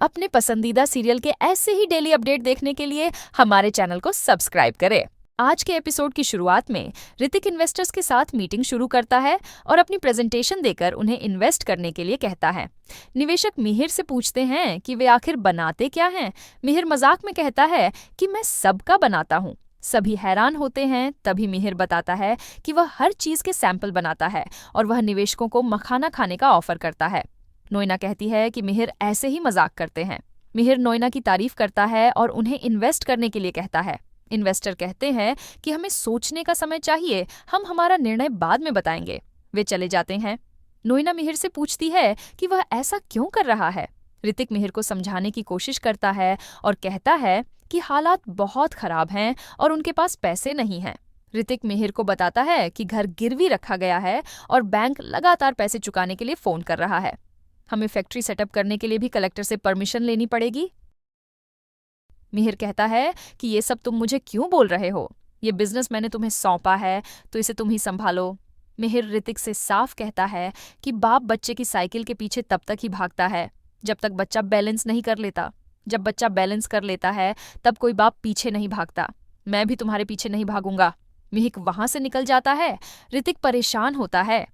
अपने पसंदीदा सीरियल के ऐसे ही डेली अपडेट देखने के लिए हमारे चैनल को सब्सक्राइब करें। आज के एपिसोड की शुरुआत में ऋतिक इन्वेस्टर्स के साथ मीटिंग शुरू करता है और अपनी प्रेजेंटेशन देकर उन्हें इन्वेस्ट करने के लिए कहता है। निवेशक मिहिर से पूछते हैं कि वे आखिर बनाते क्या हैं। मिहिर मजाक में कहता है कि मैं सबका बनाता हूँ। सभी हैरान होते हैं। तभी मिहिर बताता है कि वह हर चीज के सैंपल बनाता है और वह निवेशकों को मखाना खाने का ऑफर करता है। नोएना कहती है कि मिहिर ऐसे ही मजाक करते हैं। मिहिर नोएना की तारीफ करता है और उन्हें इन्वेस्ट करने के लिए कहता है। इन्वेस्टर कहते हैं कि हमें सोचने का समय चाहिए, हम हमारा निर्णय बाद में बताएंगे। वे चले जाते हैं। नोएना मिहिर से पूछती है कि वह ऐसा क्यों कर रहा है। ऋतिक मिहिर को समझाने की कोशिश करता है और कहता है कि हालात बहुत खराब हैं और उनके पास पैसे नहीं हैं। ऋतिक मिहिर को बताता है कि घर गिरवी रखा गया है और बैंक लगातार पैसे चुकाने के लिए फोन कर रहा है। हमें फैक्ट्री सेटअप करने के लिए भी कलेक्टर से परमिशन लेनी पड़ेगी। मिहिर कहता है कि ये सब तुम मुझे क्यों बोल रहे हो, ये बिजनेस मैंने तुम्हें सौंपा है तो इसे तुम ही संभालो। मिहिर ऋतिक से साफ कहता है कि बाप बच्चे की साइकिल के पीछे तब तक ही भागता है जब तक बच्चा बैलेंस नहीं कर लेता। जब बच्चा बैलेंस कर लेता है तब कोई बाप पीछे नहीं भागता। मैं भी तुम्हारे पीछे नहीं भागूंगा। मिहिर वहां से निकल जाता है। ऋतिक परेशान होता है।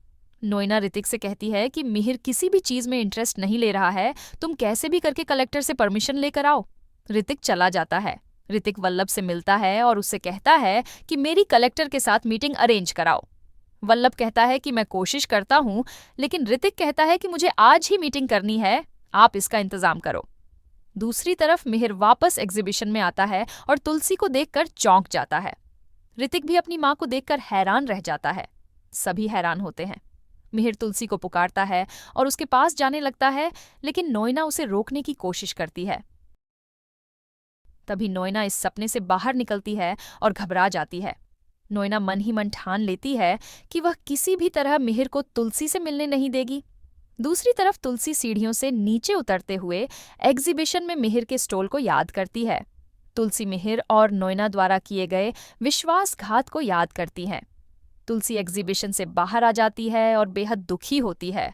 नोएना ऋतिक से कहती है कि मिहिर किसी भी चीज में इंटरेस्ट नहीं ले रहा है, तुम कैसे भी करके कलेक्टर से परमिशन लेकर आओ। ऋतिक चला जाता है। ऋतिक वल्लभ से मिलता है और उससे कहता है कि मेरी कलेक्टर के साथ मीटिंग अरेंज कराओ। वल्लभ कहता है कि मैं कोशिश करता हूं, लेकिन ऋतिक कहता है कि मुझे आज ही मीटिंग करनी है, आप इसका इंतजाम करो। दूसरी तरफ मिहिर वापस एग्जीबिशन में आता है और तुलसी को देखकर चौंक जाता है। ऋतिक भी अपनी मां को देखकर हैरान रह जाता है। सभी हैरान होते हैं। मिहिर तुलसी को पुकारता है और उसके पास जाने लगता है, लेकिन नोएना उसे रोकने की कोशिश करती है। तभी नोएना इस सपने से बाहर निकलती है और घबरा जाती है। नोएना मन ही मन ठान लेती है कि वह किसी भी तरह मिहिर को तुलसी से मिलने नहीं देगी। दूसरी तरफ तुलसी सीढ़ियों से नीचे उतरते हुए एग्जीबिशन में मिहिर के स्टॉल को याद करती है। तुलसी मिहिर और नोएना द्वारा किए गए विश्वासघात को याद करती है। तुलसी एग्जीबिशन से बाहर आ जाती है और बेहद दुखी होती है।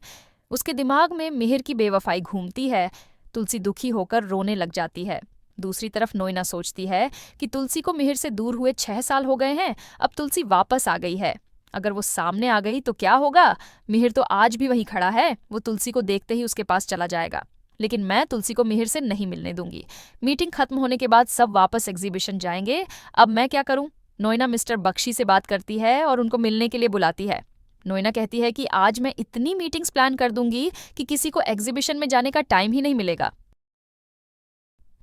उसके दिमाग में मिहिर की बेवफाई घूमती है। तुलसी दुखी होकर रोने लग जाती है। दूसरी तरफ नोएना सोचती है कि तुलसी को मिहिर से दूर हुए 6 साल हो गए हैं, अब तुलसी वापस आ गई है। अगर वो सामने आ गई तो क्या होगा? मिहिर तो आज भी वहीं खड़ा है, वो तुलसी को देखते ही उसके पास चला जाएगा। लेकिन मैं तुलसी को मिहिर से नहीं मिलने दूंगी। मीटिंग खत्म होने के बाद सब वापस एग्जीबिशन जाएंगे। अब मैं क्या करूं? नोएना मिस्टर बख्शी से बात करती है और उनको मिलने के लिए बुलाती है। नोएना कहती है कि आज मैं इतनी मीटिंग्स प्लान कर दूंगी कि किसी को एग्जीबिशन में जाने का टाइम ही नहीं मिलेगा।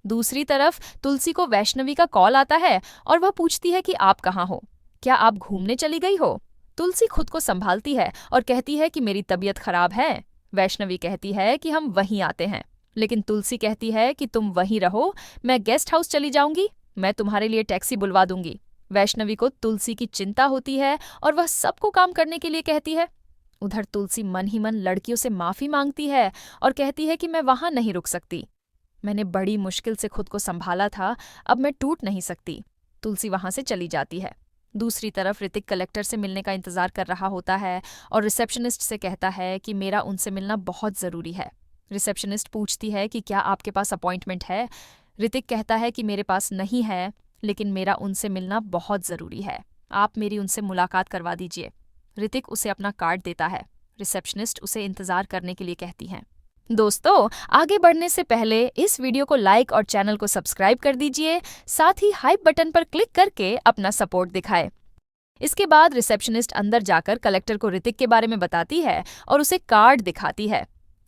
दूसरी तरफ तुलसी को वैष्णवी का कॉल आता है और वह पूछती है कि आप कहाँ हो, क्या आप घूमने चली गई हो? तुलसी खुद को संभालती है और कहती है कि मेरी तबीयत खराब है। वैष्णवी कहती है कि हम वहीं आते हैं, लेकिन तुलसी कहती है कि तुम वहीं रहो, मैं गेस्ट हाउस चली जाऊंगी, मैं तुम्हारे लिए टैक्सी बुलवा दूंगी। वैष्णवी को तुलसी की चिंता होती है और वह सबको काम करने के लिए कहती है। उधर तुलसी मन ही मन लड़कियों से माफी मांगती है और कहती है कि मैं वहां नहीं रुक सकती, मैंने बड़ी मुश्किल से खुद को संभाला था, अब मैं टूट नहीं सकती। तुलसी वहां से चली जाती है। दूसरी तरफ ऋतिक कलेक्टर से मिलने का इंतजार कर रहा होता है और रिसेप्शनिस्ट से कहता है कि मेरा उनसे मिलना बहुत जरूरी है। रिसेप्शनिस्ट पूछती है कि क्या आपके पास अपॉइंटमेंट है? ऋतिक कहता है कि मेरे पास नहीं है, लेकिन मेरा उनसे मिलना बहुत जरूरी है, आप मेरी उनसे मुलाकात करवा दीजिए। ऋतिक उसे अपना कार्ड देता है। रिसेप्शनिस्ट उसे इंतजार करने के लिए कहती है। दोस्तों, आगे बढ़ने से पहले इस वीडियो को लाइक और चैनल को सब्सक्राइब कर दीजिए, साथ ही हाइप बटन पर क्लिक करके अपना सपोर्ट दिखाएं। इसके बाद रिसेप्शनिस्ट अंदर जाकर कलेक्टर को ऋतिक के बारे में बताती है और उसे कार्ड दिखाती है।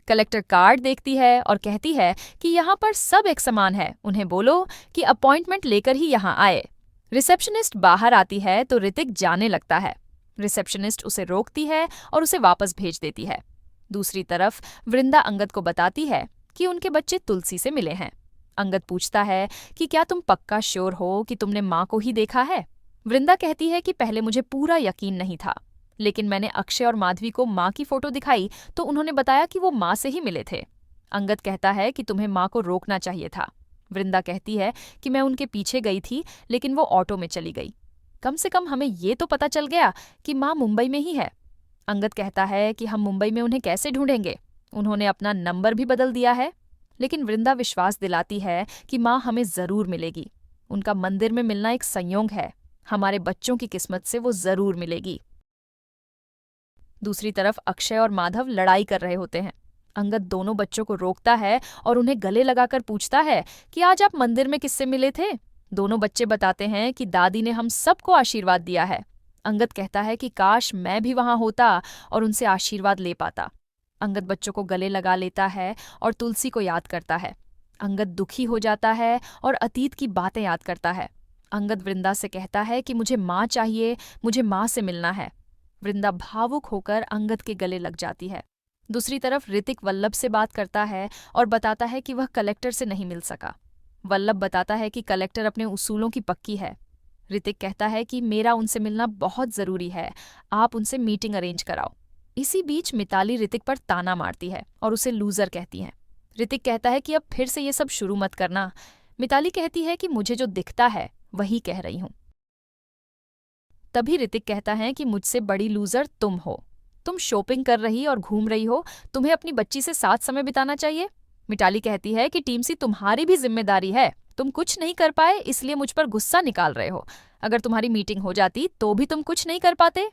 कलेक्टर कार्ड देखती है और कहती है कि यहाँ पर सब एक समान है, उन्हें बोलो कि अपॉइंटमेंट लेकर ही यहाँ आए। रिसेप्शनिस्ट बाहर आती है तो ऋतिक जाने लगता है। रिसेप्शनिस्ट उसे रोकती है और उसे वापस भेज देती है। दूसरी तरफ वृंदा अंगद को बताती है कि उनके बच्चे तुलसी से मिले हैं। अंगद पूछता है कि क्या तुम पक्का श्योर हो कि तुमने माँ को ही देखा है? वृंदा कहती है कि पहले मुझे पूरा यकीन नहीं था, लेकिन मैंने अक्षय और माधवी को माँ की फोटो दिखाई तो उन्होंने बताया कि वो माँ से ही मिले थे। अंगद कहता है कि तुम्हें माँ को रोकना चाहिए था। वृंदा कहती है कि मैं उनके पीछे गई थी, लेकिन वो ऑटो में चली गई। कम से कम हमें ये तो पता चल गया कि माँ मुंबई में ही है। अंगद कहता है कि हम मुंबई में उन्हें कैसे ढूंढेंगे, उन्होंने अपना नंबर भी बदल दिया है। लेकिन वृंदा विश्वास दिलाती है कि माँ हमें जरूर मिलेगी। उनका मंदिर में मिलना एक संयोग है, हमारे बच्चों की किस्मत से वो जरूर मिलेगी। दूसरी तरफ अक्षय और माधव लड़ाई कर रहे होते हैं। अंगद दोनों बच्चों को रोकता है और उन्हें गले लगाकर पूछता है कि आज आप मंदिर में किससे मिले थे। दोनों बच्चे बताते हैं कि दादी ने हम सबको आशीर्वाद दिया है। अंगद कहता है कि काश मैं भी वहां होता और उनसे आशीर्वाद ले पाता। अंगद बच्चों को गले लगा लेता है और तुलसी को याद करता है। अंगद दुखी हो जाता है और अतीत की बातें याद करता है। अंगद वृंदा से कहता है कि मुझे माँ चाहिए, मुझे माँ से मिलना है। वृंदा भावुक होकर अंगद के गले लग जाती है। दूसरी तरफ ऋतिक वल्लभ से बात करता है और बताता है कि वह कलेक्टर से नहीं मिल सका। वल्लभ बताता है कि कलेक्टर अपने उसूलों की पक्की है। ऋतिक कहता है कि मेरा उनसे मिलना बहुत जरूरी है, आप उनसे मीटिंग अरेंज कराओ। इसी बीच मिताली ऋतिक पर ताना मारती है और उसे लूजर कहती है। ऋतिक कहता है कि अब फिर से ये सब शुरू मत करना। मिताली कहती है कि मुझे जो दिखता है वही कह रही हूं। तभी ऋतिक कहता है कि मुझसे बड़ी लूजर तुम हो। तुम शॉपिंग कर रही और घूम रही हो, तुम्हें अपनी बच्ची से साथ समय बिताना चाहिए। मिताली कहती है कि टीम सी तुम्हारी भी जिम्मेदारी है, तुम कुछ नहीं कर पाए इसलिए मुझ पर गुस्सा निकाल रहे हो। अगर तुम्हारी मीटिंग हो जाती तो भी तुम कुछ नहीं कर पाते।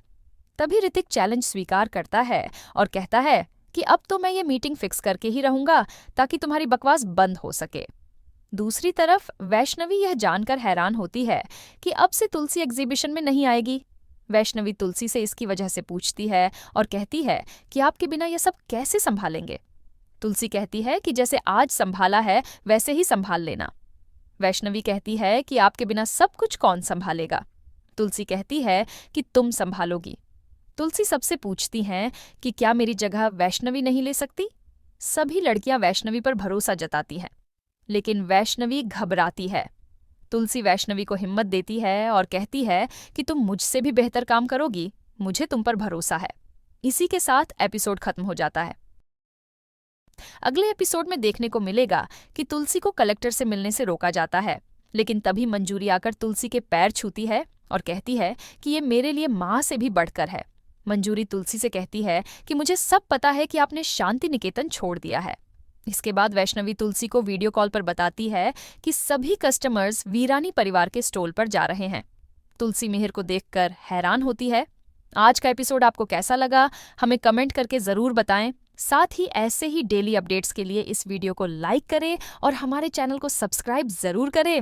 तभी ऋतिक चैलेंज स्वीकार करता है और कहता है कि अब तो मैं ये मीटिंग फिक्स करके ही रहूंगा ताकि तुम्हारी बकवास बंद हो सके। दूसरी तरफ वैष्णवी यह जानकर हैरान होती है कि अब से तुलसी एग्जीबिशन में नहीं आएगी। वैष्णवी तुलसी से इसकी वजह से पूछती है और कहती है कि आपके बिना यह सब कैसे संभालेंगे। तुलसी कहती है कि जैसे आज संभाला है वैसे ही संभाल लेना। वैष्णवी कहती है कि आपके बिना सब कुछ कौन संभालेगा। तुलसी कहती है कि तुम संभालोगी। तुलसी सबसे पूछती हैं कि क्या मेरी जगह वैष्णवी नहीं ले सकती। सभी लड़कियां वैष्णवी पर भरोसा जताती हैं, लेकिन वैष्णवी घबराती है। तुलसी वैष्णवी को हिम्मत देती है और कहती है कि तुम मुझसे भी बेहतर काम करोगी, मुझे तुम पर भरोसा है। इसी के साथ एपिसोड खत्म हो जाता है। अगले एपिसोड में देखने को मिलेगा कि तुलसी को कलेक्टर से मिलने से रोका जाता है, लेकिन तभी मंजूरी आकर तुलसी के पैर छूती है और कहती है कि ये मेरे लिए माँ से भी बढ़कर है। मंजूरी तुलसी से कहती है कि मुझे सब पता है कि आपने शांति निकेतन छोड़ दिया है। इसके बाद वैष्णवी तुलसी को वीडियो कॉल पर बताती है कि सभी कस्टमर्स वीरानी परिवार के स्टॉल पर जा रहे हैं। तुलसी मिहिर को देखकर हैरान होती है। आज का एपिसोड आपको कैसा लगा हमें कमेंट करके जरूर बताएं। साथ ही ऐसे ही डेली अपडेट्स के लिए इस वीडियो को लाइक करें और हमारे चैनल को सब्सक्राइब जरूर करें।